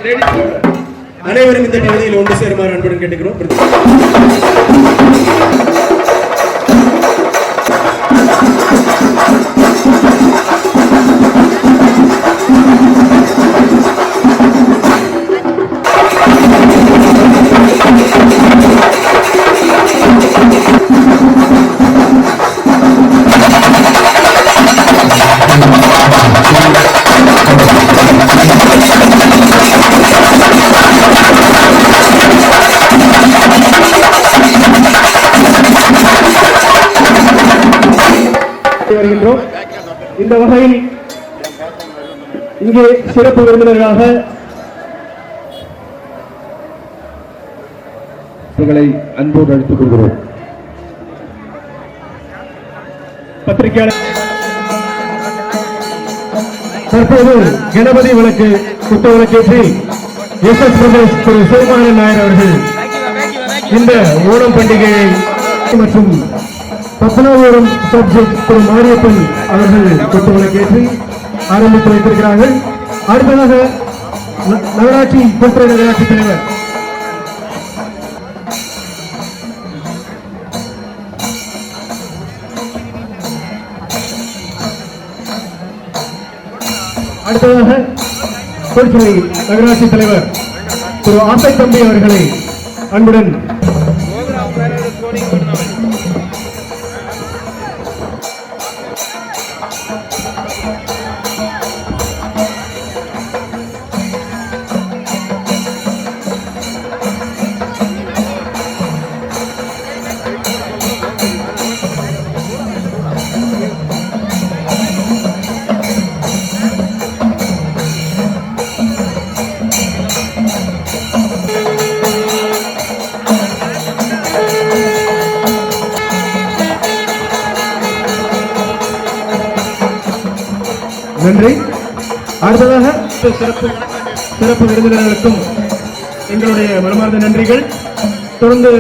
அனைவரும் இந்த பகுதியில் ஒன்று சேருமாறு அன்புடன் கேட்டுக்கிறோம். இந்த வகையில் இங்கே சிறப்பு விருந்தினர்களாக அன்போடு அழைத்துக் கொள்கிறோம். பத்திரிகையாளர் தற்போது கணபதி விளக்கு குத்த விளக்கேற்றி எஸ்.எஸ். பிரதேஷ் திரு சிவபாலன் நாயர் அவர்கள் இந்த ஓணம் பண்டிகையை மற்றும் பத்மநாபபுரம் சப்ஜெக்ட் திரு மாரியப்பன் அவர்கள் குத்து விளக்கேற்றி ஆரம்பித்து வைத்திருக்கிறார்கள். அடுத்ததாக நகராட்சி கூட்டுறவு நகராட்சி தலைவர் அடுத்ததாக கோல்துறை நகராட்சி தலைவர் திரு ஆசை தம்பி அவர்களை அன்புடன் நன்றி. அடுத்ததாக சிறப்பு விருந்தினர்களுக்கும் எங்களுடைய மனமார்ந்த நன்றிகள். தொடர்ந்து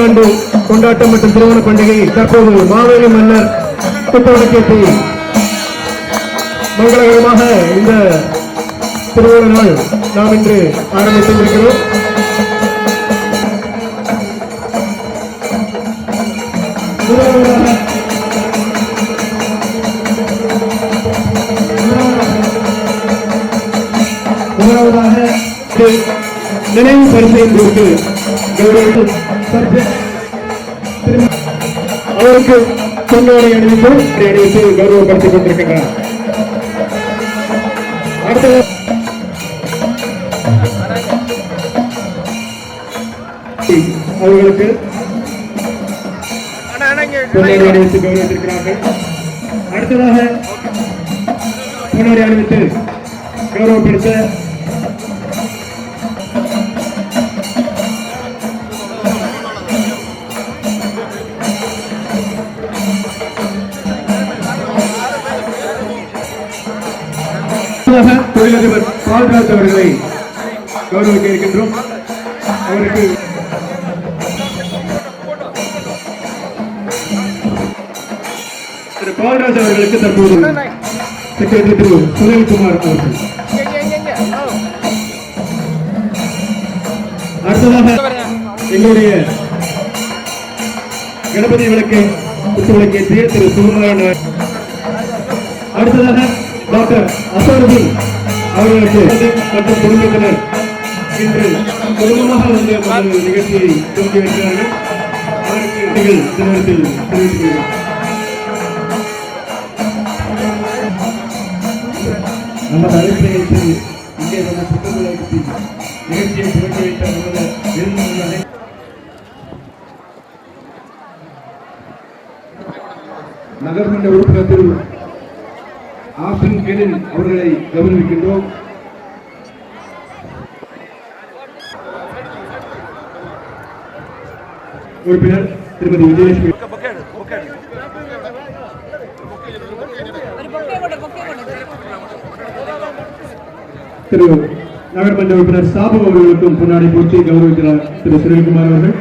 ஆண்டு கொண்டாட்டம் மற்றும் திருமண பண்டிகை தற்போது மாவேலி மன்னர் குத்தவிளக்கேற்றி மங்களகரமாக இந்த திருவோண நாள் நாம் இன்று ஆரம்பித்திருக்கிறோம். முதலாவதாக நினைவு பரிசையின் பொருட்டு அவருக்கு பொன்னோடை அணிவித்து கௌரவப்படுத்திக் கொண்டிருக்கின்றார். அடுத்த அவர்களுக்கு பொன்னோடை அணிவித்து கௌரவித்திருக்கிறார்கள். அடுத்ததாக பொன்னோடை அணிவித்து கௌரவப்படுத்த தொழிலதிபர் பால்ராஜ் அவர்களை கௌரவிக்க இருக்கின்றோம். அவருக்கு திரு பால்ராஜ் அவர்களுக்கு தற்போது செக்ரட்டரி திரு சுனில்குமார் அவர்கள். அடுத்ததாக எங்களுடைய கணபதி விளக்கை குத்து விளக்கேற்றிய திரு சுகுமாரன். அடுத்ததாக டாக்டர் அசருதீன் அவர்களுக்கு மற்றும் குடும்பத்தினர் இன்று குடும்பமாக வந்து நிகழ்ச்சியை துவக்கி வைக்கிறார்கள். அதற்கு இந்த நேரத்தில் தெரிவித்துள்ளோம். நமது அழைப்பை ஏற்று இங்கே நம்ம சுற்றுலாவுக்கு நிகழ்ச்சியை துவக்கி வைத்த நமது விருந்தினர்களை நகர்மன்ற உறுப்பினர் திரு ஆசின் கெனின் அவர்களை கௌரவிக்கின்றோம். உறுப்பினர் திருமதி விஜயலட்சுமி திரு நகர்மன்ற உறுப்பினர் சாபு அவர்களுக்கும் பொன்னாடை போற்றி கௌரவிக்கிறார் திரு சுனில்குமார் அவர்கள்.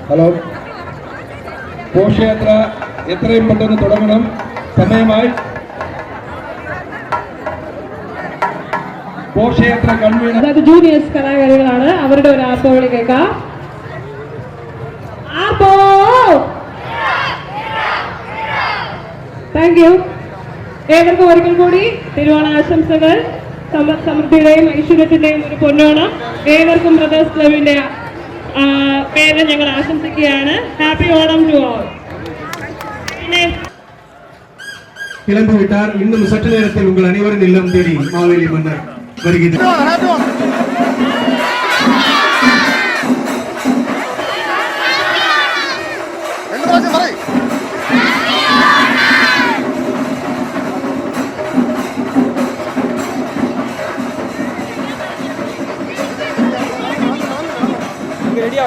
ഹലോ, ഘോഷയാത്ര എത്രയും പെട്ടെന്ന് തുടങ്ങണം. സമയമായി. ഘോഷയാത്ര കൺവീനർ അതായത് ജൂനിയേഴ്സ് കലാകാരികളാണ്. അവരുടെ ഒരു ആർപ്പവിളി കേൾക്കാം. ആർപ്പോ! Thank you. ഏവർക്കും ഒരിക്കൽ കൂടി തിരുവോണ ആശംസകൾ. സമൃദ്ധിയുടെയും ഐശ്വര്യത്തിന്റെയും ഒരു പൊന്നോണം ഏവർക്കും ബ്രദേഴ്സ് ക്ലബിന്റെ പേര് ഞങ്ങൾ ആശംസിക്കുകയാണ്. Happy Onam to all. கிளம்பி விட்டார். இன்னும் சற்று நேரத்தில் உங்கள் அனைவரின் இல்லம் தேடி மாவேலி மன்னர் வருகிறார். ரெடியா